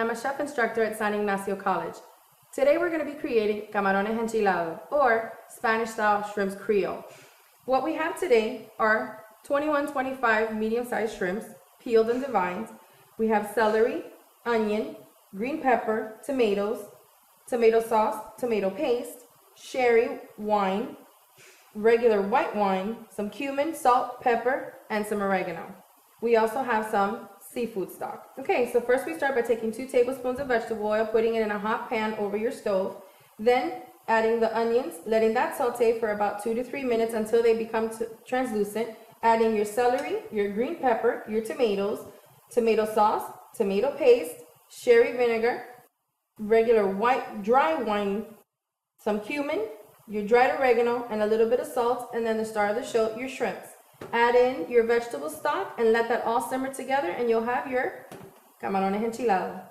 I'm a chef instructor at San Ignacio College. Today we're going to be creating camarones enchilados, or Spanish-style shrimps Creole. What we have today are 21-25 medium-sized shrimps, peeled and deveined. We have celery, onion, green pepper, tomatoes, tomato sauce, tomato paste, sherry wine, regular white wine, some cumin, salt, pepper, and some oregano. We also have some seafood stock. Okay, so first we start by taking 2 tablespoons of vegetable oil, putting it in a hot pan over your stove, then adding the onions, letting that saute for about 2 to 3 minutes until they become translucent, adding your celery, your green pepper, your tomatoes, tomato sauce, tomato paste, sherry vinegar, regular white dry wine, some cumin, your dried oregano, and a little bit of salt, and then the star of the show, your shrimps. Add in your vegetable stock and let that all simmer together, and you'll have your camarones enchilados.